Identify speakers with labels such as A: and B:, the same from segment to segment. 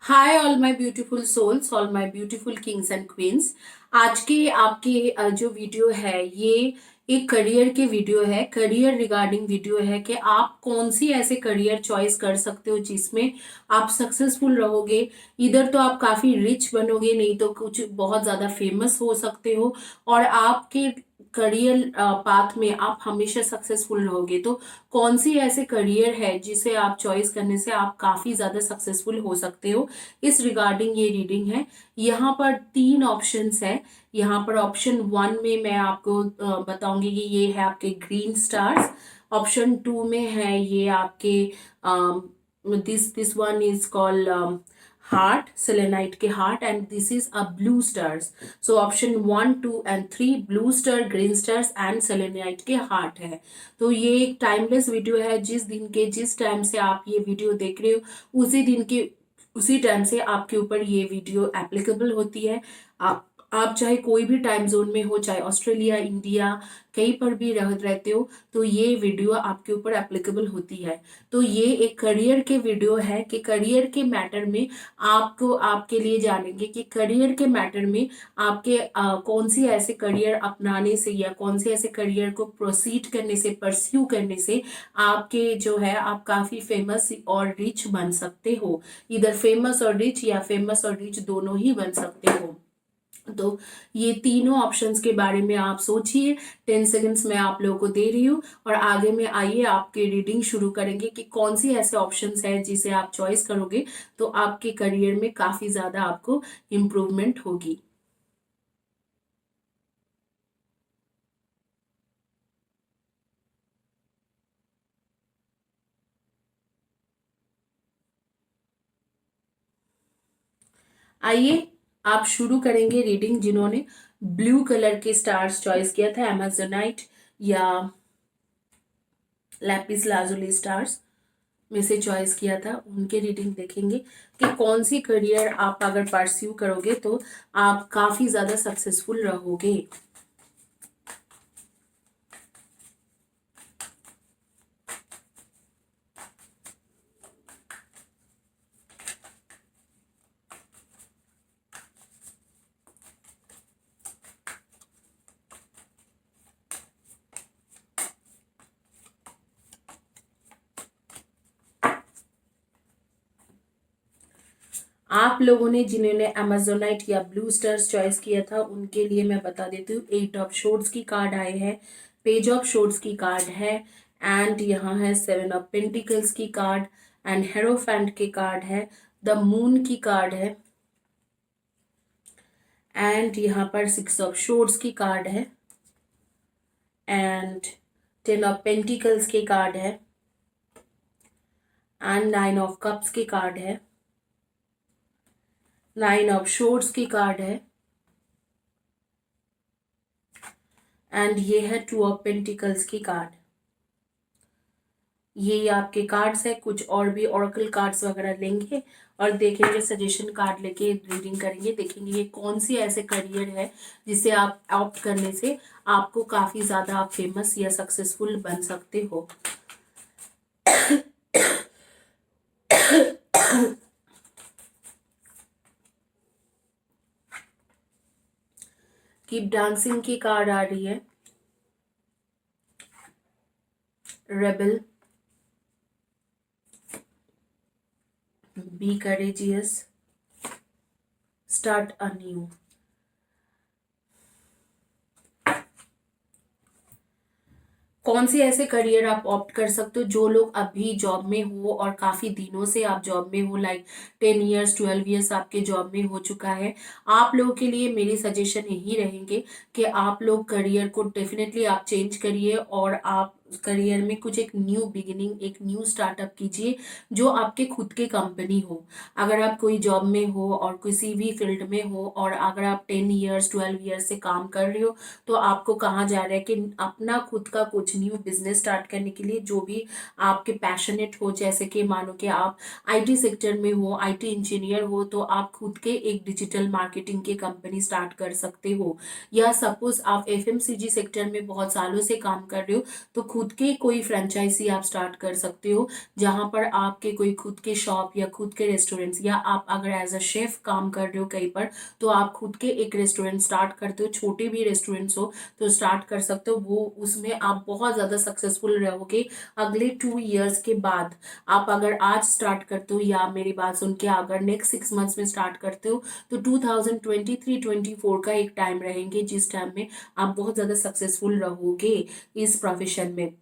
A: Hi all my beautiful souls, all my beautiful kings and queens. आज के आपके जो वीडियो है ये एक करियर के वीडियो है। करियर रिगार्डिंग वीडियो है कि आप कौन सी ऐसे करियर चॉइस कर सकते हो जिसमें आप सक्सेसफुल रहोगे। इधर तो आप काफी रिच बनोगे, नहीं तो कुछ बहुत ज्यादा फेमस हो सकते हो और आपके करियर पाथ में आप हमेशा सक्सेसफुल रहोगे। तो कौन सी ऐसे करियर है जिसे आप चॉइस करने से आप काफी ज्यादा सक्सेसफुल हो सकते हो, इस रिगार्डिंग ये रीडिंग है। यहाँ पर तीन ऑप्शंस है। यहाँ पर ऑप्शन वन में मैं आपको बताऊंगी कि ये है आपके ग्रीन स्टार्स। ऑप्शन टू में है ये आपके this this one is called heart, selenite के heart, and this is a blue stars. So option one two and three blue star, green stars and selenite के हार्ट है। तो ये एक टाइमलेस वीडियो है। जिस टाइम से आप ये वीडियो देख रहे हो उसी टाइम से आपके ऊपर ये वीडियो एप्लीकेबल होती है। आप चाहे कोई भी टाइम जोन में हो, चाहे ऑस्ट्रेलिया, इंडिया, कहीं पर भी रहते हो, तो ये वीडियो आपके ऊपर एप्लीकेबल होती है। तो ये एक करियर के वीडियो है कि करियर के मैटर में आपको आपके लिए जानेंगे कि करियर के मैटर में आपके कौन सी ऐसे करियर अपनाने से या कौन से ऐसे करियर को प्रोसीड करने से, परस्यू करने से आपके जो है आप काफी फेमस और रिच बन सकते हो। इधर फेमस और रिच या फेमस और रिच दोनों ही बन सकते हो। तो ये तीनों ऑप्शंस के बारे में आप सोचिए। 10 सेकंड्स में आप लोगों को दे रही हूँ और आगे में आइए आपके रीडिंग शुरू करेंगे कि कौन सी ऐसे ऑप्शंस है जिसे आप चॉइस करोगे तो आपके करियर में काफी ज्यादा आपको इम्प्रूवमेंट होगी। आइए आप शुरू करेंगे रीडिंग। जिन्होंने ब्लू कलर के स्टार्स चॉइस किया था, एमेजोनाइट या लैपिस लाजुली स्टार्स में से चॉइस किया था, उनके रीडिंग देखेंगे कि कौन सी करियर आप अगर परस्यू करोगे तो आप काफी ज्यादा सक्सेसफुल रहोगे। आप लोगों ने जिन्होंने अमेजोनाइट या ब्लू स्टार्स चॉइस किया था उनके लिए मैं बता देती हूँ, 8 ऑफ शोर्ट्स की कार्ड आए हैं, पेज ऑफ शोर्ट्स की कार्ड है, एंड यहाँ है 7 ऑफ पेंटिकल्स की कार्ड, एंड हेरोफेंट के कार्ड है, द मून की कार्ड है, एंड यहाँ पर 6 ऑफ शोर्ट्स की कार्ड है, एंड 10 ऑफ पेंटिकल्स के कार्ड है, एंड 9 ऑफ कप्स की कार्ड है, 9 ऑफ शोर्ट्स की कार्ड है, एंड ये है 2 ऑफ पेंटिकल्स की कार्ड। ये आपके कार्ड्स है। कुछ और भी ओरेकल कार्ड्स वगैरह लेंगे और देखेंगे, सजेशन कार्ड लेके रीडिंग करेंगे, देखेंगे ये कौन सी ऐसे करियर है जिसे आप ऑप्ट करने से आपको काफी ज्यादा आप फेमस या सक्सेसफुल बन सकते हो। कीप डांसिंग की कार्ड आ रही है, rebel, be courageous, start a new. कौन सी ऐसे करियर आप ऑप्ट कर सकते हो। जो लोग अभी जॉब में हो और काफी दिनों से आप जॉब में हो, लाइक 10 इयर्स 12 इयर्स आपके जॉब में हो चुका है, आप लोगों के लिए मेरी सजेशन यही रहेंगे कि आप लोग करियर को डेफिनेटली आप चेंज करिए और आप करियर में कुछ एक न्यू बिगिनिंग, एक न्यू स्टार्टअप कीजिए जो आपके खुद के कंपनी हो। अगर आप कोई जॉब में हो और किसी भी फील्ड में हो और अगर आप 10 इयर्स 12 इयर्स से काम कर रहे हो, तो आपको कहा जा रहा है कि अपना खुद का कुछ न्यू बिजनेस स्टार्ट करने के लिए जो भी आपके पैशनेट हो, जैसे कि मानो कि आप आईटी सेक्टर में हो, आईटी इंजीनियर हो, तो आप खुद के एक डिजिटल मार्केटिंग की कंपनी स्टार्ट कर सकते हो। या सपोज आप एफएमसीजी सेक्टर में बहुत सालों से काम कर रहे हो, तो खुद खुद के कोई फ्रेंचाइजी आप स्टार्ट कर सकते हो, जहां पर आपके कोई खुद के शॉप या खुद के रेस्टोरेंट्स, या आप अगर एज अ शेफ काम कर रहे हो कहीं पर, तो आप खुद के एक रेस्टोरेंट स्टार्ट करते हो, छोटे भी रेस्टोरेंट्स हो तो स्टार्ट कर सकते हो। वो उसमें आप बहुत ज़्यादा सक्सेसफुल रहोगे अगले 2 इयर्स के बाद। आप अगर आज स्टार्ट करते हो, या मेरी बात सुन के अगर नेक्स्ट 6 मंथ्स में स्टार्ट करते हो, तो 2023-24 का एक टाइम रहेंगे जिस टाइम में आप बहुत ज़्यादा सक्सेसफुल रहोगे इस प्रोफेशन में।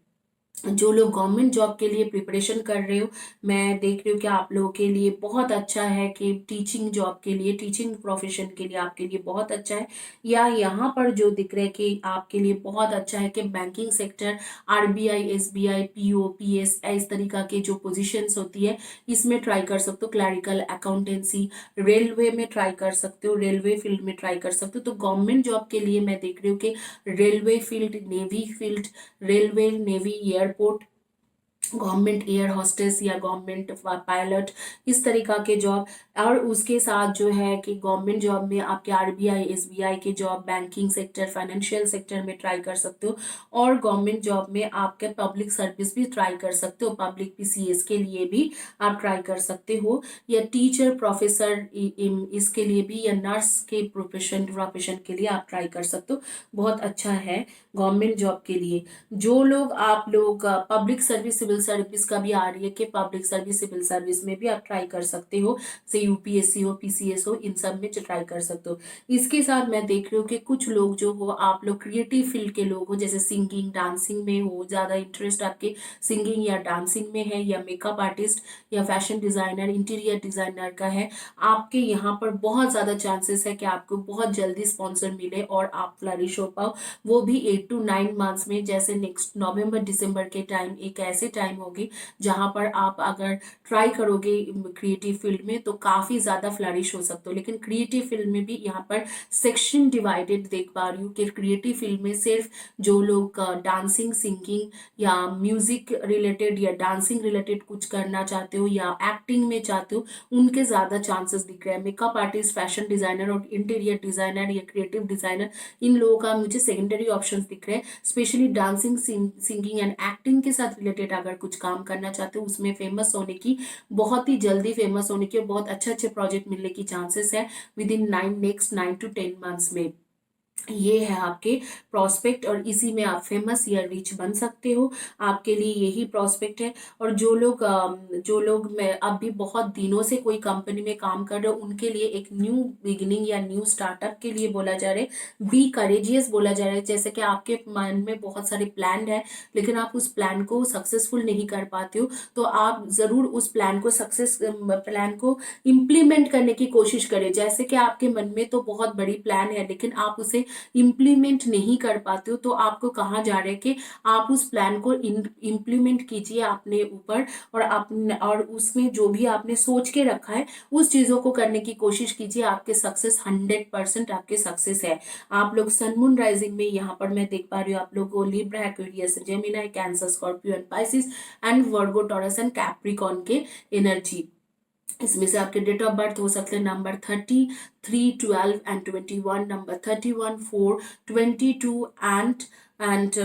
A: जो लोग गवर्नमेंट जॉब के लिए प्रिपरेशन कर रहे हो, मैं देख रही हूँ कि आप लोगों के लिए बहुत अच्छा है कि टीचिंग जॉब के लिए, टीचिंग प्रोफेशन के लिए आपके लिए बहुत अच्छा है। या यहाँ पर जो दिख रहा है कि आपके लिए बहुत अच्छा है कि banking sector, RBI, SBI, PO, PS, इस तरीका के जो पोजीशंस होती है इसमें ट्राई कर सकते हो। क्लैरिकल अकाउंटेंसी, रेलवे में ट्राई कर सकते हो, रेलवे फील्ड में ट्राई कर सकते हो। तो गवर्नमेंट जॉब के लिए मैं देख रही हूँ कि railway field, navy field, railway, navy, airport, government air hostess या गवर्नमेंट पायलट, इस तरीका के जॉब। और उसके साथ जो है कि गवर्नमेंट जॉब में आपके आरबीआई, एसबीआई के job, banking sector, financial sector में ट्राई कर सकते हो। और गवर्नमेंट जॉब में आपके पब्लिक सर्विस भी ट्राई कर सकते हो, पब्लिक पीसीएस के लिए भी आप ट्राई कर सकते हो, या टीचर, प्रोफेसर, इसके लिए भी, या नर्स के प्रोफेशन के लिए आप ट्राई कर सकते हो। बहुत अच्छा है गवर्नमेंट जॉब के लिए। जो लोग, आप लोग पब्लिक सर्विस, सिविल सर्विस का भी आ रही है कि पब्लिक सर्विस, सिविल सर्विस में भी आप ट्राई कर सकते हो, से यूपीएससी हो, पीसीएस हो, इन सब में ट्राई कर सकते हो। इसके साथ मैं देख रही हूँ कि कुछ लोग जो हो, आप लोग क्रिएटिव फील्ड के लोग हो, जैसे सिंगिंग, डांसिंग में हो, ज़्यादा इंटरेस्ट आपके सिंगिंग या डांसिंग में है, या मेकअप आर्टिस्ट या फैशन डिज़ाइनर, इंटीरियर डिज़ाइनर का है, आपके यहाँ पर बहुत ज़्यादा चांसेस है कि आपको बहुत जल्दी स्पॉन्सर मिले और आप फ्लरिश हो पाओ। वो भी 8 to 9 मंथ्स में। जैसे नेक्स्ट नवंबर दिसंबर के टाइम एक ऐसे टाइम होगी जहां पर आप अगर ट्राई करोगे क्रिएटिव फील्ड में तो काफी ज्यादा फ्लरिश हो सकते हो। लेकिन क्रिएटिव फील्ड में भी यहाँ पर सेक्शन डिवाइडेड देख पा रही हूँ कि क्रिएटिव फील्ड में सिर्फ जो लोग डांसिंग, सिंगिंग या म्यूजिक रिलेटेड या डांसिंग रिलेटेड कुछ करना चाहते हो या एक्टिंग में चाहते हो, उनके ज्यादा चांसेस दिख रहे हैं। मेकअप आर्टिस्ट, फैशन डिजाइनर और इंटीरियर डिजाइनर या क्रिएटिव डिजाइनर, इन लोगों का मुझे सेकेंडरी ऑप्शंस दिख रहे हैं। Specially dancing, singing and acting के साथ रिलेटेड अगर कुछ काम करना चाहते हो, उसमें फेमस होने की, बहुत ही जल्दी फेमस होने की और बहुत अच्छे अच्छे प्रोजेक्ट मिलने की चांसेस है with in next 9 to 10 months में। ये है आपके प्रोस्पेक्ट, और इसी में आप फेमस या रिच बन सकते हो। आपके लिए यही प्रोस्पेक्ट है। और जो लोग मैं अभी बहुत दिनों से कोई कंपनी में काम कर रहे हो, उनके लिए एक न्यू बिगिनिंग या न्यू स्टार्टअप के लिए बोला जा रहा है, बी करेजियस बोला जा रहा है। जैसे कि आपके मन में बहुत सारे प्लान है, लेकिन आप उस प्लान को सक्सेसफुल नहीं कर पाते हो, तो आप जरूर उस प्लान को इम्प्लीमेंट करने की कोशिश करें। जैसे कि आपके मन में तो बहुत बड़ी प्लान है, लेकिन आप उसे इम्प्लीमेंट नहीं कर पाते हो, तो आपको कहा जा रहा है कि आप उस प्लान को इम्प्लीमेंट कीजिए अपने ऊपर, और उसमें जो भी आपने सोच के रखा है उस चीजों को करने की कोशिश कीजिए। आपके सक्सेस 100% आपके सक्सेस है। आप लोग सन मून राइजिंग में यहाँ पर मैं देख पा रही हूँ आप लोग को Libra, Aquarius, Gemini, cancer, Scorpio and Pisces and Virgo, Taurus and Capricorn के एनर्जी। इसमें से आपके डेट ऑफ बर्थ हो सकते हैं number 33, 12 and 21, number 31, 4, 22 and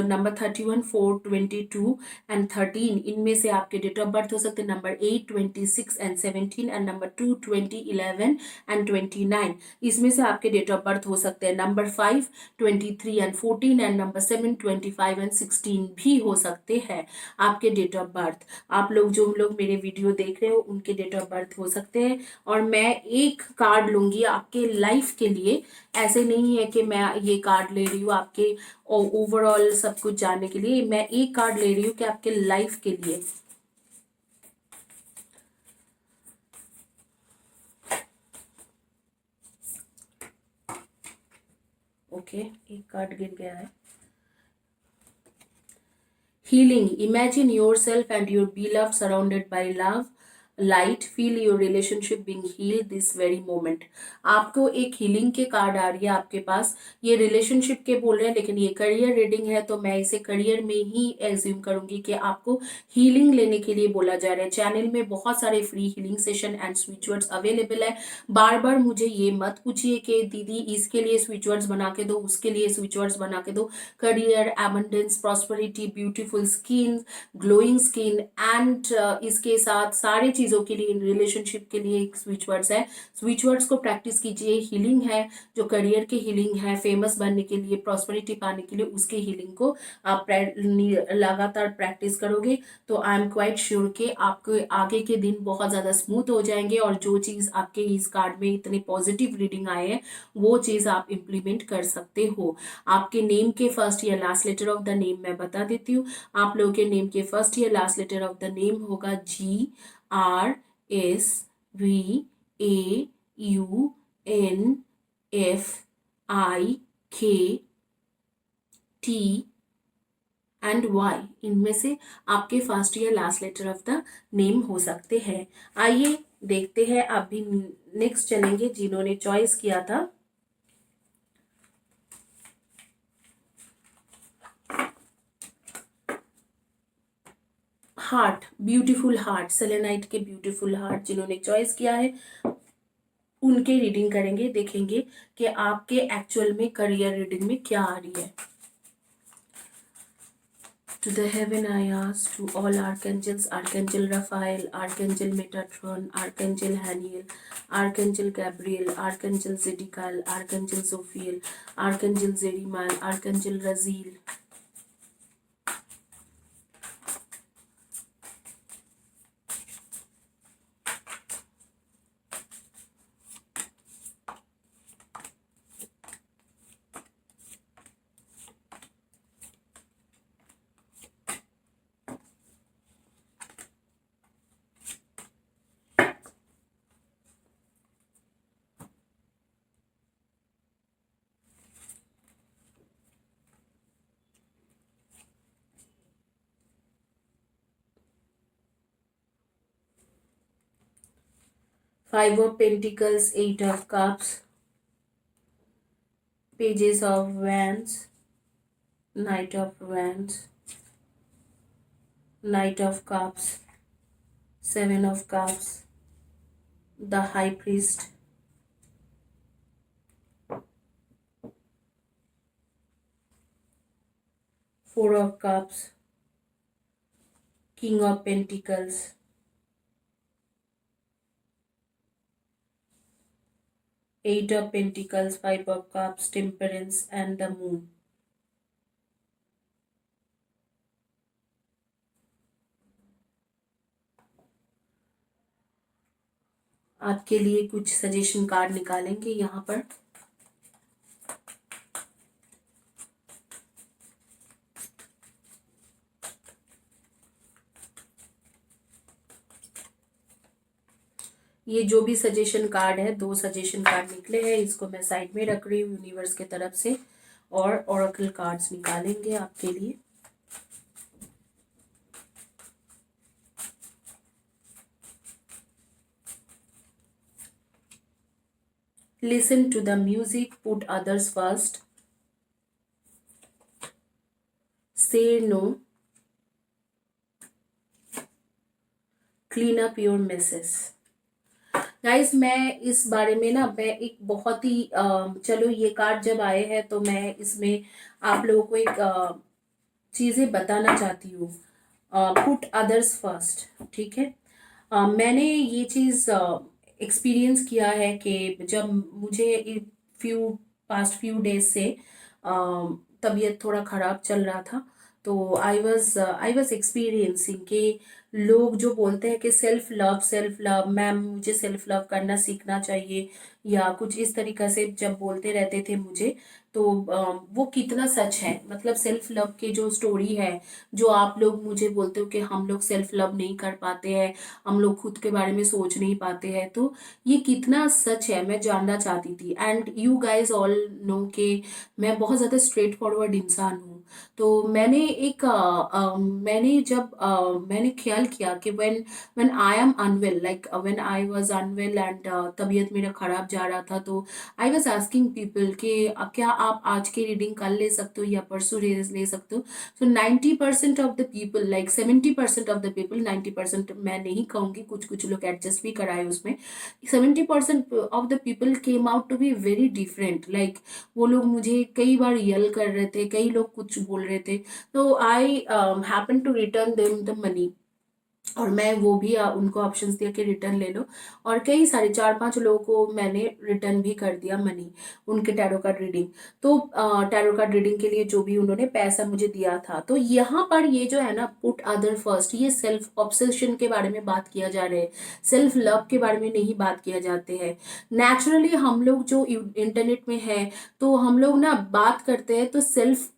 A: number 31, 4, 22 and 13। इनमें से आपके डेट ऑफ बर्थ हो सकते हैं number 8, 26 and 17 and number 2, 20, 11 and 29। इसमें से आपके डेट ऑफ बर्थ हो सकते हैं number 5, 23 and 14 and number 7, 25 and 16 भी हो सकते हैं आपके डेट ऑफ बर्थ। आप लोग, जो लोग मेरे वीडियो देख रहे हो, उनके डेट ऑफ बर्थ हो सकते हैं। और मैं एक कार्ड लूंगी आपके लाइफ के लिए। ऐसे नहीं है कि मैं ये कार्ड ले रही हूँ आपके ओवरऑल सब कुछ जानने के लिए, मैं एक कार्ड ले रही हूँ कि आपके लाइफ के लिए। ओके, एक कार्ड गिर गया है। Healing. Imagine yourself and your beloved surrounded by love. Light, feel your relationship being healed this very moment. आपको एक हीलिंग के कार्ड आ रही है आपके पास। ये रिलेशनशिप के बोल रहे हैं, लेकिन ये करियर रीडिंग है, तो मैं इसे करियर में ही एज्यूम करूंगी कि आपको हीलिंग लेने के लिए बोला जा रहा है। चैनल में बहुत सारे free healing session and switch words available है। बार बार मुझे ये मत पूछिए कि दीदी इसके लिए स्विच वर्ड्स बना के दो, उसके लिए स्विच वर्ड्स बना के दो। Career, abundance, prosperity, beautiful skin, glowing skin and इसके साथ सारे चीज़ों के लिए, रिलेशनशिप के लिए एक स्विच वर्ड्स है। स्विच वर्ड्स को प्रैक्टिस कीजिए। हीलिंग है जो करियर की हीलिंग है, फेमस बनने के लिए, प्रॉस्पेरिटी पाने के लिए, उसके हीलिंग को आप लगातार प्रैक्टिस करोगे तो आई एम क्वाइट श्योर कि आपके आगे के दिन बहुत ज़्यादा स्मूथ हो जाएंगे, और जो चीज़ आपके इस कार्ड में इतने पॉजिटिव रीडिंग आए हैं वो चीज़ आप इम्प्लीमेंट कर सकते हो। आपके नेम के फर्स्ट या last letter of the name मैं बता देती हूँ। आप लोगों के नेम के फर्स्ट या last letter of the name होगा GRSVAUNFIKT एंड वाई। इनमें से आपके फर्स्ट या last letter of the name हो सकते हैं। आइए देखते हैं, आप भी नेक्स्ट चलेंगे जिन्होंने चॉइस किया था। हार्ट, ब्यूटीफुल हार्ट, सेलेनाइट के ब्यूटीफुल हार्ट जिन्होंने चॉइस किया है उनके रीडिंग करेंगे, देखेंगे कि आपके एक्चुअल में करियर रीडिंग में क्या आ रही है। To the heaven I ask, to all archangels, Archangel Raphael, Archangel Metatron, Archangel Haniel, Archangel Gabriel, Archangel Zedekiel, Archangel Sophiel, Archangel Zerimal, Archangel Raziel. Five of Pentacles, Eight of Cups, Pages of Wands, Knight of Wands, Knight of Cups, Seven of Cups, the High Priest, Four of Cups, King of Pentacles, Eight of Pentacles, Five of Cups, Temperance and the Moon. आपके लिए कुछ suggestion card निकालेंगे यहाँ पर। ये जो भी suggestion card है, दो सजेशन कार्ड निकले हैं, इसको मैं साइड में रख रही हूँ यूनिवर्स के तरफ से, और ओरेकल कार्ड्स निकालेंगे आपके लिए। Listen to the music, put others first, say no, clean up your messes. Guys मैं इस बारे में ना, मैं एक बहुत ही चलो ये कार्ड जब आए हैं तो मैं इसमें आप लोगों को एक चीज़ें बताना चाहती हूँ। पुट अदर्स फर्स्ट, ठीक है। मैंने ये चीज़ एक्सपीरियंस किया है कि जब मुझे पास्ट फ्यू डेज से तबीयत थोड़ा ख़राब चल रहा था, तो आई वॉज एक्सपीरियंसिंग कि लोग जो बोलते हैं कि सेल्फ लव, मैम मुझे सेल्फ लव करना सीखना चाहिए, या कुछ इस तरीका से जब बोलते रहते थे मुझे, तो वो कितना सच है। मतलब सेल्फ लव की जो स्टोरी है, जो आप लोग मुझे बोलते हो कि हम लोग सेल्फ लव नहीं कर पाते हैं, हम लोग खुद के बारे में सोच नहीं पाते हैं, तो ये कितना सच है मैं जानना चाहती थी। And you guys all know कि मैं बहुत ज़्यादा स्ट्रेट फॉरवर्ड इंसान हूँ। तो मैंने एक मैंने जब मैंने ख्याल किया कि when I am unwell, like when I was unwell and तबीयत मेरा खराब जा रहा था, तो आई वॉज आस्किंग पीपल कि क्या आप आज की रीडिंग कल ले सकते हो या परसों ले सकते हो। सो 90% of the people, like 70% of the people, 90% मैं नहीं कहूँगी, कुछ कुछ लोग एडजस्ट भी कराए उसमें, 70% of the people came out to be very different. Like वो लोग मुझे कई बार यल कर रहे थे, कई लोग कुछ बोल रहे थे, तो I happen to return them the money. और मैं वो भी उनको ऑप्शंस दिया कि रिटर्न ले लो, और कई सारे 4-5 लोगों को मैंने रिटर्न भी कर दिया मनी, उनके टैरो कार्ड रीडिंग। तो टैरो कार्ड रीडिंग के लिए जो भी उन्होंने पैसा मुझे दिया था। तो यहाँ पर ये जो है ना, पुट अदर फर्स्ट, ये सेल्फ ऑब्सेशन के बारे में बात किया जा रहा है, सेल्फ लव के बारे में नहीं बात किया जाते हैं। नेचुरली हम लोग जो इंटरनेट में है, तो हम लोग ना बात करते हैं तो सेल्फ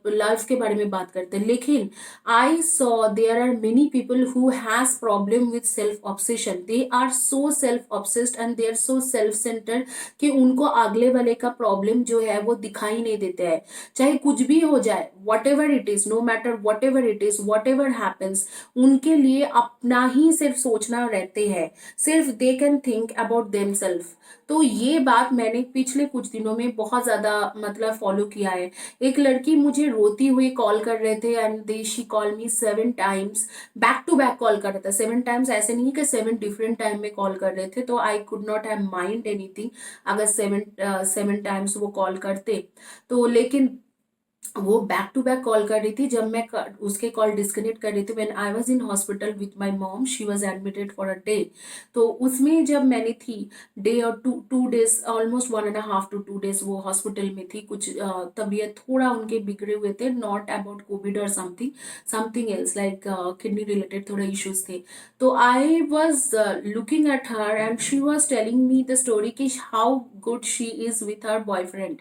A: लव के बारे में बात करते हैं, लेकिन I saw there are many people who has problem with self obsession. They are so self obsessed and they are so self centered कि उनको अगले वाले का प्रॉब्लम जो है वो दिखाई नहीं देते हैं। चाहे कुछ भी हो जाए, whatever it is, no matter whatever it is, whatever happens, उनके लिए अपना ही सिर्फ सोचना रहते हैं, सिर्फ they can think about themselves. तो ये बात मैंने पिछले कुछ दिनों में बहुत ज्यादा मतलब फॉलो किया है। एक लड़की मुझे रोती हुई कॉल कर रहे थे and they she call me 7 times, back to back call कर रहा था 7 टाइम्स, ऐसे नहीं कि 7 डिफरेंट टाइम में कॉल कर रहे थे, तो I could not have mind anything अगर 7 टाइम्स वो कॉल करते। तो लेकिन वो बैक टू बैक कॉल कर रही थी, जब मैं उसके कॉल डिस्कनेक्ट कर रही थी, when I was in hospital with my mom, she was admitted for a day. तो उसमें जब मैंने थी डे और two days, almost 1.5 to 2 days वो हॉस्पिटल में थी। कुछ तबीयत थोड़ा उनके बिगड़े हुए थे, नॉट अबाउट कोविड और something, something else, like kidney related थोड़े इश्यूज थे। तो आई was looking at her and she was telling me the story कि how good she is with her boyfriend.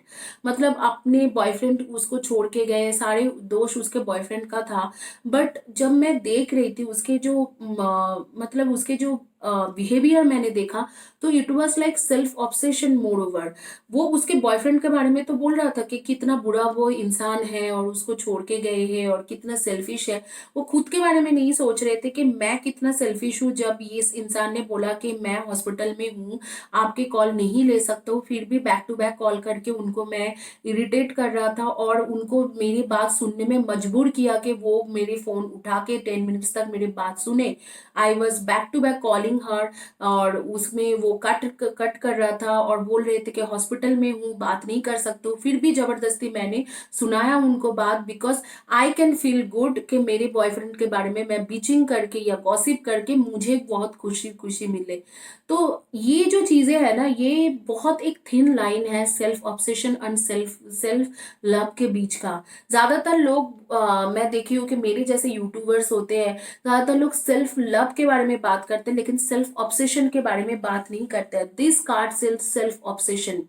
A: मतलब अपने बॉयफ्रेंड उसको छोड़ के गए, सारे दोष उसके बॉयफ्रेंड का था। बट जब मैं देख रही थी उसके जो मतलब उसके जो बिहेवियर मैंने देखा, तो it was like self obsession more over. वो उसके बॉयफ्रेंड के बारे में तो बोल रहा था कि कितना बुरा वो इंसान है और उसको छोड़ के गए हैं और कितना सेल्फिश है। वो खुद के बारे में नहीं सोच रहे थे कि मैं कितना सेल्फिश हूँ। जब ये इस इंसान ने बोला कि मैं हॉस्पिटल में हूँ, आपके कॉल नहीं ले सकता हूँ, फिर भी बैक टू बैक कॉल करके उनको मैं इरिटेट कर रहा था और उनको मेरी बात सुनने में मजबूर किया कि वो मेरे फोन उठा के 10 मिनट्स तक मेरी बात सुने। I was back to back calling her, और उसमें वो कट कर रहा था और बोल रहे थे कि हॉस्पिटल में हूँ, बात नहीं कर सकते हो। फिर भी जबरदस्ती मैंने सुनाया उनको बात, because I can feel good कि मेरे बॉयफ्रेंड के बारे में मैं बीचिंग करके या गॉसिप करके मुझे बहुत खुशी खुशी मिले। तो ये जो चीजें है ना, ये बहुत एक थिन लाइन है self obsession and self self love के बीच का। ज्यादातर लोग मैं देखी हूँ कि मेरे जैसे यूट्यूबर्स होते हैं, ज्यादातर लोग सेल्फ लव के बारे में बात करते हैं लेकिन सेल्फ ऑब्सेशन के बारे में बात नहीं करते हैं। This card self self obsession.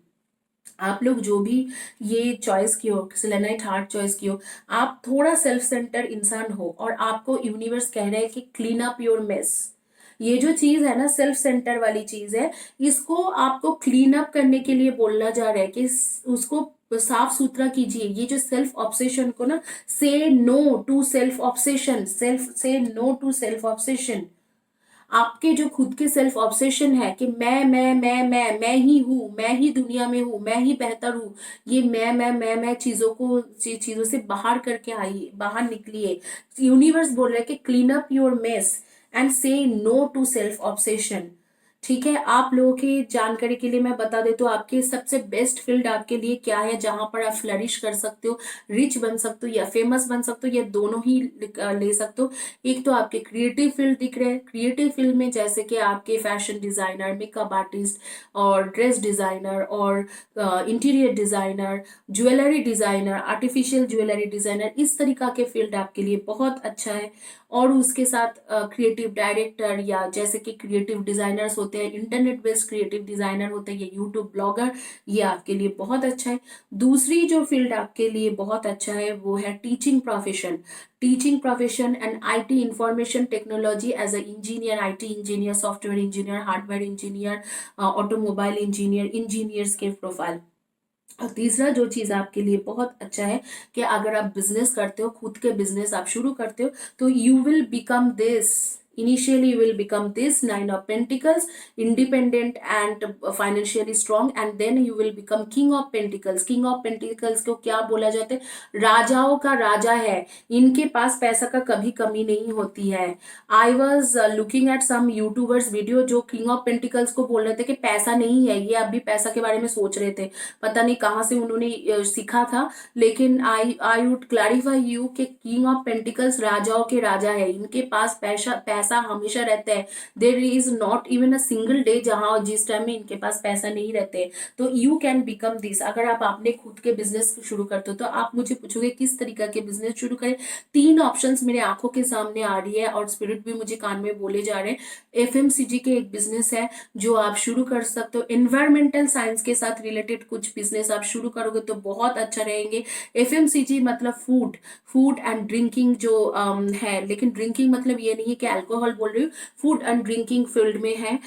A: आप लोग जो भी ये चॉइस की हो, सेलेनाइट हार्ट चॉइस की हो, आप थोड़ा सेल्फ सेंटर इंसान हो और आपको यूनिवर्स कह रहा है कि क्लीन अप योर मेस। ये जो चीज है ना, सेल्फ सेंटर वाली चीज है, इसको आपको क्लीन अप करने के लिए बोला जा रहा है कि उसको साफ सुथरा कीजिए। ये जो सेल्फ ऑब्सेशन को ना, say no to self obsession, self say no to self obsession. आपके जो खुद के सेल्फ ऑब्सेशन है कि मैं ही हूँ, मैं ही दुनिया में हूँ, मैं ही बेहतर हूँ, ये मैं चीजों से बाहर करके आइए, बाहर निकलिए। यूनिवर्स बोल रहा है कि clean up your mess and से नो टू सेल्फ ऑब्सेशन। ठीक है, आप लोगों की जानकारी के लिए मैं बता देती हूँ, आपके सबसे बेस्ट फील्ड आपके लिए क्या है, जहां पर आप फ्लरिश कर सकते हो, रिच बन सकते हो या फेमस बन सकते हो, या दोनों ही ले सकते हो। एक तो आपके क्रिएटिव फील्ड दिख रहे हैं, क्रिएटिव फील्ड में जैसे कि आपके फैशन डिजाइनर, मेकअप आर्टिस्ट और ड्रेस डिजाइनर और interior designer, jewellery designer, artificial jewellery designer, इस तरीका के फील्ड आपके लिए बहुत अच्छा है। और उसके साथ क्रिएटिव डायरेक्टर या जैसे कि क्रिएटिव डिजाइनर्स होते होते हैं इंटरनेट बेस्ड क्रिएटिव डिजाइनर होते हैं, या यूट्यूब ब्लॉगर, ये आपके लिए बहुत अच्छा है। दूसरी जो फील्ड आपके लिए बहुत अच्छा है वो है teaching profession. Teaching profession and IT information technology as a engineer, IT engineer, software engineer, hardware engineer, automobile engineer, engineers के प्रोफाइल। और तीसरा जो चीज़ आपके लिए बहुत अच्छा है कि अगर आप बिजनेस करते हो, खुद के बिजनेस आप शुरू करते हो, तो you will become this, initially you will become this nine of pentacles, independent and financially strong, and then you will become king of pentacles। king of pentacles को क्या बोला जाता है? राजाओं का राजा है, इनके पास पैसा का कभी कमी नहीं होती है। I was looking at some youtubers video जो किंग ऑफ पेंटिकल्स को बोल रहे थे कि पैसा नहीं है, ये अभी पैसा के बारे में सोच रहे थे, पता नहीं कहाँ से उन्होंने सीखा था। लेकिन आई वुड क्लैरिफाई यू कि किंग ऑफ पेंटिकल्स राजाओं के राजा है, इनके पास पैसा पैसा हमेशा रहता है। There is not even a single day जहां जिस टाइम में इनके पास पैसा नहीं रहते। तो यू कैन बिकम दिस। अगर आप अपने खुद के बिजनेस शुरू करते हो तो आप मुझे पूछोगे किस तरीका के बिजनेस शुरू करें। तीन ऑप्शंस मेरे आंखों के सामने आ रही है और स्पिरिट भी मुझे कान में बोले जा रहे हैं। एफएमसीजी के एक बिजनेस है जो आप शुरू कर सकते हो। एनवायरमेंटल साइंस के साथ रिलेटेड कुछ बिजनेस आप शुरू करोगे तो बहुत अच्छा रहेंगे। एफएमसीजी मतलब फूड एंड ड्रिंकिंग जो है, लेकिन ड्रिंकिंग मतलब ये नहीं है कि अल्कोहल बोल रही हूँ, फूड एंड ड्रिंकिंग फील्ड में है।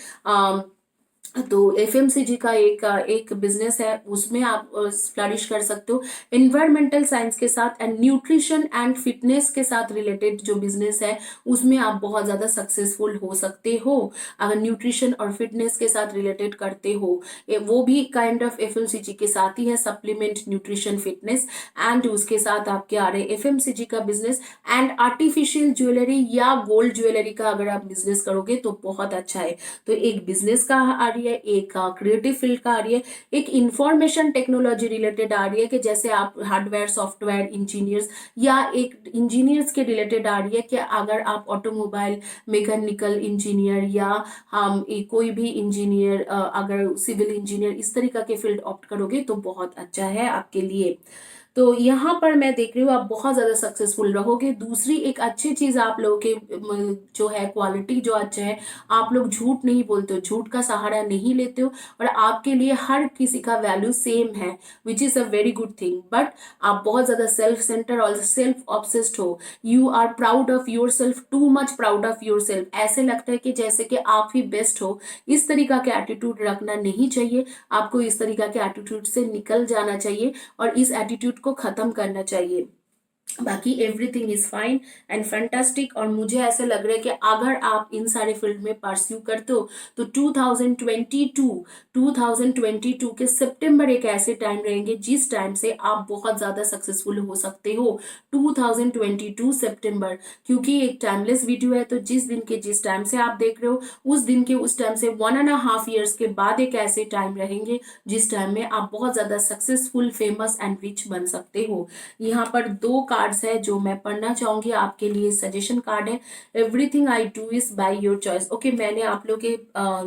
A: तो एफएमसीजी का एक बिजनेस है, उसमें आप फ्लरिश कर सकते हो। एनवायरमेंटल साइंस के साथ एंड न्यूट्रिशन एंड फिटनेस के साथ रिलेटेड जो बिजनेस है उसमें आप बहुत ज्यादा सक्सेसफुल हो सकते हो अगर न्यूट्रिशन और फिटनेस के साथ रिलेटेड करते हो। वो भी काइंड ऑफ एफएमसीजी के साथ ही है, सप्लीमेंट न्यूट्रिशन फिटनेस, एंड उसके साथ आपके आ रहे एफएमसीजी का बिजनेस। एंड आर्टिफिशियल ज्वेलरी या गोल्ड ज्वेलरी का अगर आप बिजनेस करोगे तो बहुत अच्छा है। तो एक बिजनेस का आ रही है, एक क्रिएटिव फील्ड का आ रही है, एक इंफॉर्मेशन टेक्नोलॉजी रिलेटेड आ रही है कि जैसे आप हार्डवेयर सॉफ्टवेयर इंजीनियर्स, या एक इंजीनियर्स के रिलेटेड आ रही है कि अगर आप ऑटोमोबाइल मैकेनिकल इंजीनियर या हम कोई भी इंजीनियर, अगर सिविल इंजीनियर इस तरीका के फील्ड ऑप्ट करोगे तो बहुत अच्छा है आपके लिए। तो यहाँ पर मैं देख रही हूँ आप बहुत ज्यादा सक्सेसफुल रहोगे। दूसरी एक अच्छी चीज आप लोगों के जो है क्वालिटी जो अच्छा है, आप लोग झूठ नहीं बोलते हो, झूठ का सहारा नहीं लेते हो, और आपके लिए हर किसी का वैल्यू सेम है, which is a very good thing. But आप बहुत ज्यादा सेल्फ सेंटर और सेल्फ ऑब्सेस्ड हो। You are proud of yourself, too much proud of yourself. ऐसे लगता है कि जैसे कि आप ही बेस्ट हो। इस तरीका के एटीट्यूड रखना नहीं चाहिए, आपको इस तरीका के एटीट्यूड से निकल जाना चाहिए और इस एटीट्यूड को खत्म करना चाहिए। बाकी everything is fine and fantastic. और मुझे ऐसा लग रहा है कि अगर आप इन सारे फील्ड में परस्यू करते हो तो 2022 के सितंबर एक ऐसे टाइम रहेंगे जिस टाइम से आप बहुत ज्यादा सक्सेसफुल हो सकते हो। 2022 सितंबर, क्योंकि एक टाइमलेस वीडियो है, तो जिस दिन के जिस टाइम से आप देख रहे हो उस दिन के उस टाइम से 1.5 ईयर्स के बाद एक ऐसे टाइम रहेंगे जिस टाइम में आप बहुत ज्यादा सक्सेसफुल, फेमस एंड रिच बन सकते हो। यहाँ पर दो कार्ड्स है जो मैं पढ़ना चाहूंगी, आपके लिए सजेशन कार्ड है। Everything I do is by your choice. Okay, मैंने आप लोग के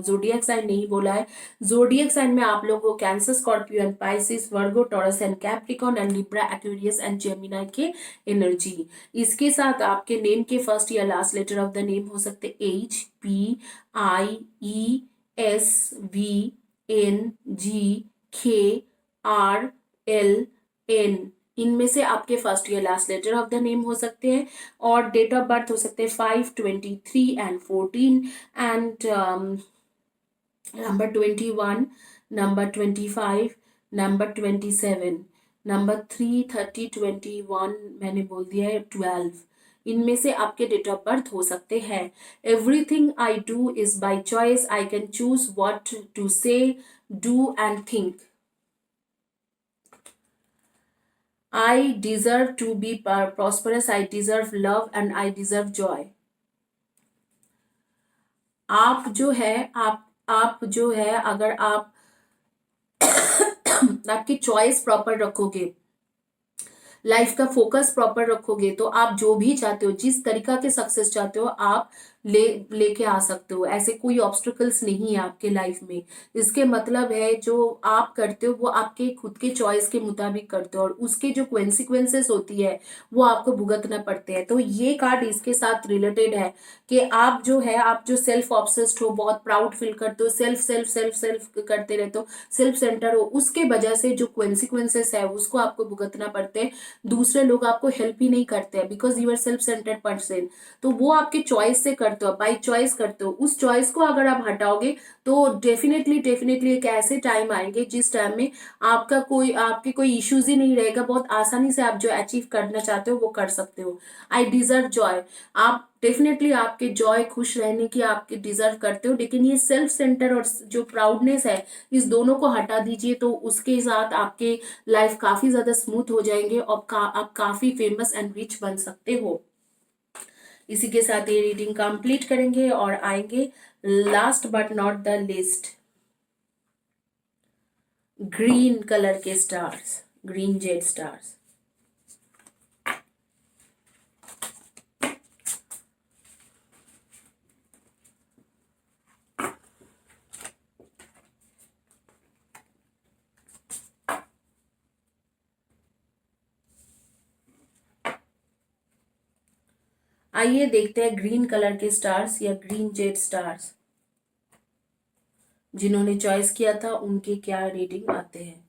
A: जोडियक साइन नहीं बोला है। जोडियक साइन में आप लोगों को cancer, Scorpio and Pisces, Virgo, Taurus and Capricorn and Libra, Aquarius and Gemini के एनर्जी। इसके साथ आपके नेम के फर्स्ट या last letter of the name हो सकते HPIESVNGKRLN, इनमें से आपके फर्स्ट या last letter of the name हो सकते हैं। और डेट ऑफ बर्थ हो सकते हैं 5, 23 and 14 and number 21, number 25, number 27, number 3, 30, 21, मैंने बोल दिया है 12। इनमें से आपके डेट ऑफ बर्थ हो सकते हैं। Everything I do is by choice, I can choose what to say, do and think. I deserve to be prosperous, I deserve love and I deserve joy। आप जो है आप जो है अगर आप आपकी चॉइस प्रॉपर रखोगे, लाइफ का फोकस प्रॉपर रखोगे, तो आप जो भी चाहते हो, जिस तरीका के सक्सेस चाहते हो, आप लेके आ सकते हो। ऐसे कोई ऑब्स्टिकल्स नहीं है आपके लाइफ में। इसके मतलब है जो आप करते हो वो आपके खुद के चॉइस के मुताबिक करते हो, और उसके जो कॉन्सिक्वेंसेस होती है वो आपको भुगतना पड़ते हैं। तो ये कार्ड इसके साथ रिलेटेड है कि आप जो है, आप जो सेल्फ ऑब्सेस्ड हो, बहुत प्राउड फील करते हो, सेल्फ सेल्फ सेल्फ सेल्फ करते रहते हो, सेल्फ सेंटर हो, उसके वजह से जो कॉन्सिक्वेंसेस है उसको आपको भुगतना पड़ते हैं। दूसरे लोग आपको हेल्प ही नहीं करते हैं because you are self centred person. तो वो आपके चॉइस से करते हो, बाई चॉइस करते हो। उस चॉइस को अगर आप हटाओगे तो डेफिनेटली डेफिनेटली एक ऐसे टाइम आएंगे जिस टाइम में आपके कोई इश्यूज ही नहीं रहेगा। बहुत आसानी से आप जो अचीव करना चाहते हो वो कर सकते हो। आई डिजर्व जॉय, आप डेफिनेटली आपके जॉय, खुश रहने की आपके डिजर्व करते हो। लेकिन ये सेल्फ सेंटर और जो प्राउडनेस है, इस दोनों को हटा दीजिए तो उसके साथ आपके लाइफ काफी ज्यादा स्मूथ हो जाएंगे और आप काफी फेमस एंड रिच बन सकते हो। इसी के साथ ये रीडिंग कंप्लीट करेंगे और आएंगे last but not the list, green colour के स्टार्स, ग्रीन जेड स्टार्स। आइए देखते हैं ग्रीन कलर के स्टार्स या ग्रीन जेड स्टार्स जिन्होंने चॉइस किया था उनके क्या रीडिंग आते हैं।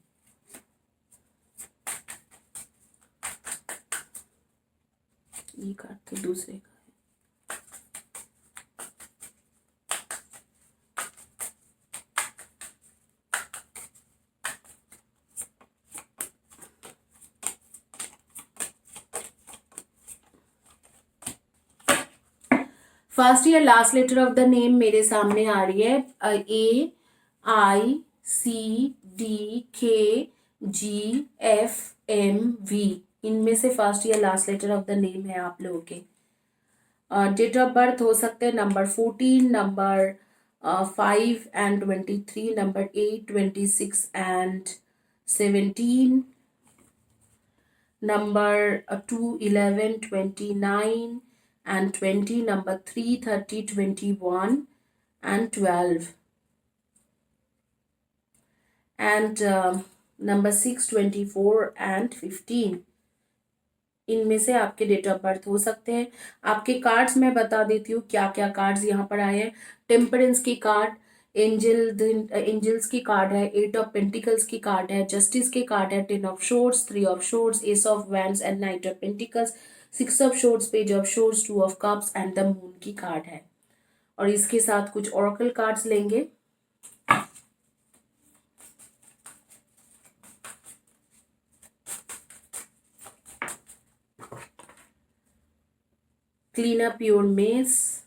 A: ये कार्ड तो दूसरे का। फर्स्ट या last letter of the name मेरे सामने आ रही है, AICDKGFMV। इनमें से फर्स्ट या last letter of the name है आप लोगों के। डेट ऑफ बर्थ हो सकते हैं number 14, number 5 and 23, number 8, 26 and 17, number 2, 11, 29 and 20, number 3, 30, 21 and 12, and number 6, 24 and 15। इनमें से आपके डेट ऑफ बर्थ हो सकते हैं। आपके कार्ड्स मैं बता देती हूँ क्या क्या कार्ड्स यहाँ पर आए हैं। टेम्परेंस की कार्ड, एंजल्स की कार्ड है, 8 ऑफ पेंटिकल्स की कार्ड है, जस्टिस की कार्ड है, 10 of shorts, 3 of shorts, S of wands and night of pentacles, 6 of shorts, page of shorts, 2 of cups and the moon की कार्ड है। और इसके साथ कुछ ओरेकल कार्ड्स लेंगे। Clean up your mess,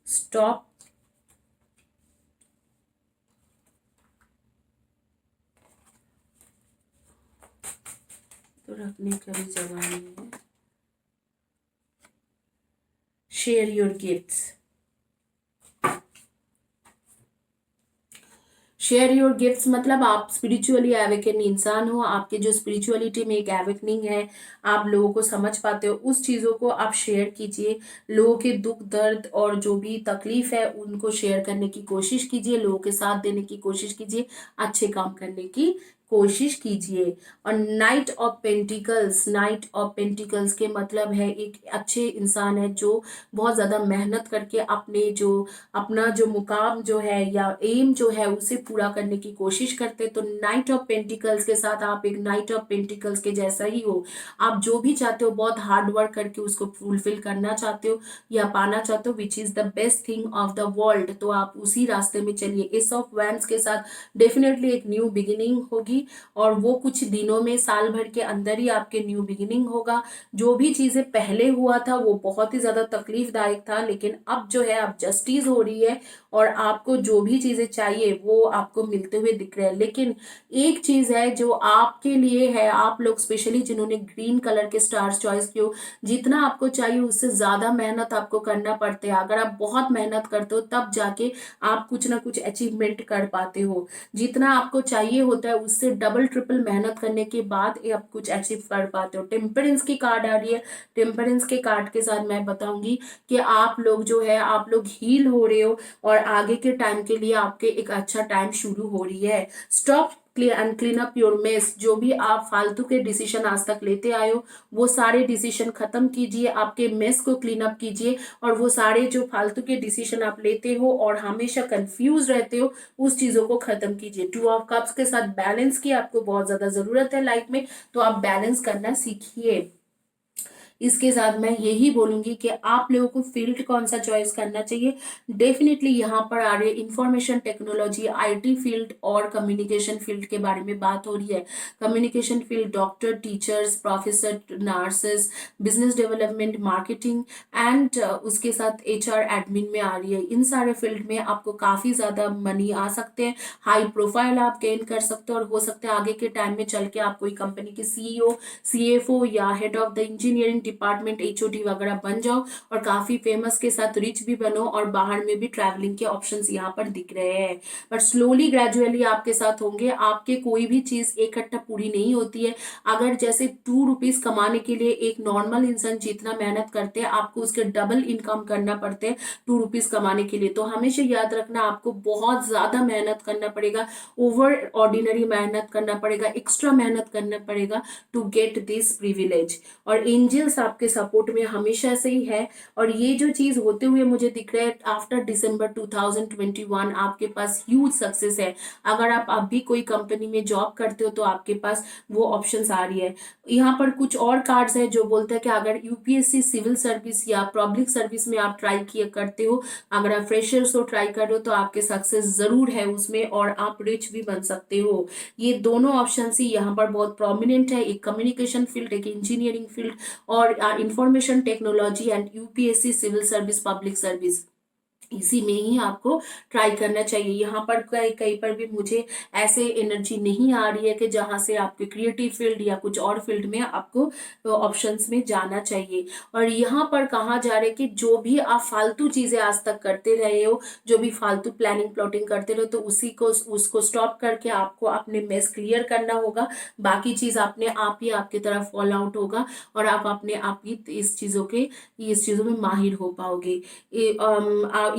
A: stop तो रखने का भी जगह नहीं है। Share your gifts, share your gifts मतलब आप स्पिरिचुअली एवेकन इंसान हो, आपके जो स्पिरिचुअलिटी में एक एवेकनिंग है, आप लोगों को समझ पाते हो, उस चीज़ों को आप शेयर कीजिए। लोगों के दुख दर्द और जो भी तकलीफ है उनको शेयर करने की कोशिश कीजिए, लोगों के साथ देने की कोशिश कीजिए, अच्छे काम करने की कोशिश कीजिए। और night of pentacles, night of pentacles के मतलब है एक अच्छे इंसान है जो बहुत ज़्यादा मेहनत करके अपना जो मुकाम जो है या एम जो है उसे पूरा करने की कोशिश करते। तो नाइट ऑफ पेंटिकल्स के साथ आप एक नाइट ऑफ पेंटिकल्स के जैसा ही हो। आप जो भी चाहते हो बहुत हार्ड वर्क करके उसको फुलफिल करना चाहते हो या पाना चाहते हो, which is the best thing of the world, तो आप उसी रास्ते में चलिए। एस ऑफ वैंड्स के साथ डेफिनेटली एक न्यू बिगिनिंग होगी और वो कुछ दिनों में, साल भर के अंदर ही आपके न्यू बिगिनिंग होगा। जो भी चीज़ें पहले हुआ था वो बहुत ही ज़्यादा तकलीफदायक था, लेकिन अब जो है अब जस्टिस हो रही है और आपको जो भी चीज़ें चाहिए वो आपको मिलते हुए दिख रहे हैं। लेकिन एक चीज़ है जो आपके लिए है, आप लोग स्पेशली जिन्होंने ग्रीन कलर के स्टार्स चॉइस किए हो, जितना आपको चाहिए उससे ज़्यादा मेहनत आपको करना पड़ता है। अगर आप बहुत मेहनत करते हो तब जाके आप कुछ ना कुछ अचीवमेंट कर पाते हो। जितना आपको चाहिए होता है उससे उससे डबल ट्रिपल मेहनत करने के बाद ये आप कुछ अचीव कर पाते हो। टेम्परेंस की कार्ड आ रही है। टेम्परेंस के कार्ड के साथ मैं बताऊंगी कि आप लोग जो है आप लोग हील हो रहे हो और आगे के टाइम के लिए आपके एक अच्छा टाइम शुरू हो रही है। Stop and clean up your mess. जो भी आप फालतू के डिसीजन आज तक लेते आए हो वो सारे डिसीजन खत्म कीजिए, आपके मेस को क्लीन अप कीजिए और वो सारे जो फालतू के डिसीजन आप लेते हो और हमेशा कंफ्यूज रहते हो उस चीजों को खत्म कीजिए। टू ऑफ कप्स के साथ बैलेंस की आपको बहुत ज्यादा जरूरत है लाइफ में, तो आप बैलेंस करना सीखिए। इसके साथ मैं यही बोलूंगी कि आप लोगों को फील्ड कौन सा चॉइस करना चाहिए। डेफिनेटली यहाँ पर आ रही है इंफॉर्मेशन टेक्नोलॉजी, आईटी फील्ड और कम्युनिकेशन फील्ड के बारे में बात हो रही है। Communication field doctor, teachers, professor, nurses, business development, marketing and उसके साथ एचआर एडमिन में आ रही है। इन सारे फील्ड में आपको काफी ज्यादा मनी आ सकते हैं, हाई प्रोफाइल आप गेन कर सकते हो और हो सकता है आगे के टाइम में चल के आप कोई कंपनी के सीईओ, सीएफओ या head of the engineering department, HOD वगैरह बन जाओ और काफी फेमस के साथ रिच भी बनो और बाहर में भी ट्रैवलिंग के ऑप्शंस यहाँ पर दिख रहे हैं। बट स्लोली ग्रेजुअली आपके साथ होंगे। आपके कोई भी चीज इकट्ठा पूरी नहीं होती है। अगर जैसे 2 रुपीज कमाने के लिए एक नॉर्मल इंसान जितना मेहनत करते हैं आपको उसके डबल इनकम करना पड़ते हैं 2 रुपीज कमाने के लिए। तो हमेशा याद रखना आपको बहुत ज्यादा मेहनत करना पड़ेगा, ओवर ऑर्डिनरी मेहनत करना पड़ेगा, एक्स्ट्रा मेहनत करना पड़ेगा टू गेट दिस प्रिविलेज। और एंजल्स आपके सपोर्ट में हमेशा से ही है और ये जो चीज होते हुए मुझे दिख रहा है आफ्टर दिसंबर 2021 आपके पास ह्यूज सक्सेस है। अगर आप अभी कोई कंपनी में जॉब करते हो तो आपके पास वो ऑप्शंस आ रही है। यहाँ पर कुछ और कार्ड्स है जो बोलते हैं कि अगर यूपीएससी, सिविल सर्विस या पब्लिक सर्विस में आप ट्राई किए करते हो, अगर आप फ्रेशर्स हो ट्राई कर रहे हो तो आपके सक्सेस जरूर है उसमें और आप रिच भी बन सकते हो। ये दोनों ऑप्शन ही यहाँ पर बहुत प्रोमिनेंट है, एक कम्युनिकेशन फील्ड, एक इंजीनियरिंग फील्ड और information technology and UPSC, civil service, public service, इसी में ही आपको ट्राई करना चाहिए। यहाँ पर कहीं कहीं पर भी मुझे ऐसे एनर्जी नहीं आ रही है कि जहाँ से आपके क्रिएटिव फील्ड या कुछ और फील्ड में आपको ऑप्शंस में जाना चाहिए। और यहाँ पर कहा जा रहा है कि जो भी आप फालतू चीजें आज तक करते रहे हो, जो भी फालतू प्लानिंग प्लॉटिंग करते रहो, तो उसी को उसको स्टॉप करके आपको अपने मेस क्लियर करना होगा। बाकी चीज अपने आप ही आपकी तरफ फॉल आउट होगा और आप अपने आप ही इस चीजों में माहिर हो पाओगे।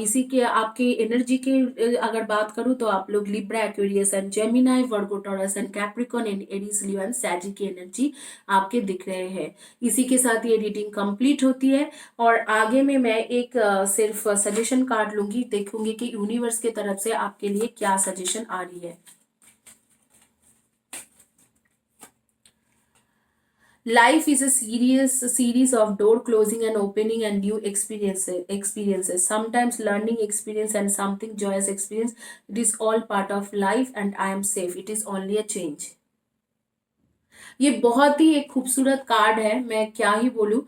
A: इसी के आपके एनर्जी के अगर बात करूं तो आप लोग Libra, Aquarius and Gemini, Virgo, Taurus and Capricorn and Aries, Leo and Sagi की एनर्जी आपके दिख रहे हैं। इसी के साथ ये रीडिंग कंप्लीट होती है और आगे में मैं एक सिर्फ सजेशन कार्ड लूंगी, देखूंगी कि यूनिवर्स के तरफ से आपके लिए क्या सजेशन आ रही है। Life is a series of door closing and opening and new experiences. Sometimes learning experience and something joyous experience. It is all part of life and I am safe. It is only a change. ये बहुत ही एक खूबसूरत card है, मैं क्या ही बोलूं।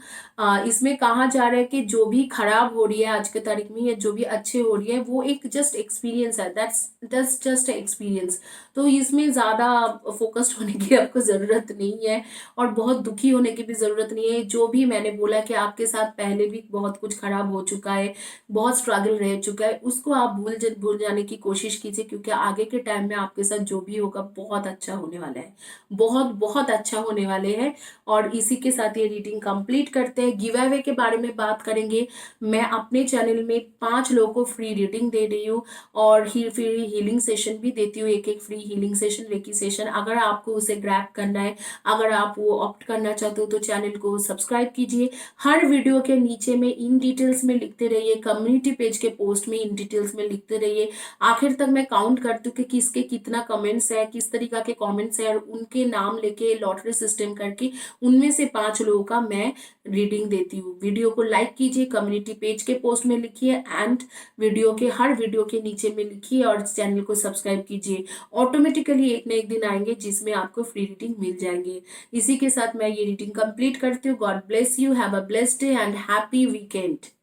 A: इसमें कहा जा रहा है कि जो भी खराब हो रही है आज के तारीख में या जो भी अच्छे हो रही है वो एक जस्ट एक्सपीरियंस है, दैट्स जस्ट एक्सपीरियंस। तो इसमें ज्यादा फोकस्ड होने की आपको जरूरत नहीं है और बहुत दुखी होने की भी जरूरत नहीं है। जो भी मैंने बोला कि आपके साथ पहले भी बहुत कुछ खराब हो चुका है, बहुत स्ट्रगल रह चुका है, उसको आप भूल जाने की कोशिश कीजिए क्योंकि आगे के टाइम में आपके साथ जो भी होगा बहुत अच्छा होने वाला है, बहुत बहुत अच्छा होने वाले हैं। और इसी के साथ ये रीडिंग कंप्लीट करते हैं। गिव अवे के बारे में बात करेंगे। मैं अपने चैनल में 5 लोगों को फ्री रीडिंग दे रही हूँ और फ्री हीलिंग सेशन भी देती हूँ, एक एक free healing session, reiki session. अगर आपको उसे ग्रैब करना है, अगर आप वो ऑप्ट करना चाहते हो तो चैनल को सब्सक्राइब कीजिए। हर वीडियो के नीचे में इन डिटेल्स में लिखते रहिए, कम्युनिटी पेज के पोस्ट में इन डिटेल्स में लिखते रहिए। आखिर तक मैं काउंट करती हूँ कि किसके कितना कमेंट्स है, किस तरीका के कमेंट्स है और उनके नाम लेके लॉटरी सिस्टम करके उनमें से 5 लोगों का मैं रीडिंग देती हूँ। वीडियो को लाइक कीजिए, कम्युनिटी पेज के पोस्ट में लिखिए एंड हर वीडियो के नीचे में लिखिए और चैनल को सब्सक्राइब कीजिए। ऑटोमेटिकली एक ना एक दिन आएंगे जिसमें आपको फ्री रीडिंग मिल जाएंगे। इसी के साथ मैं ये रीडिंग कंप्लीट करती हूँ। God bless you, have a blessed day and happy weekend.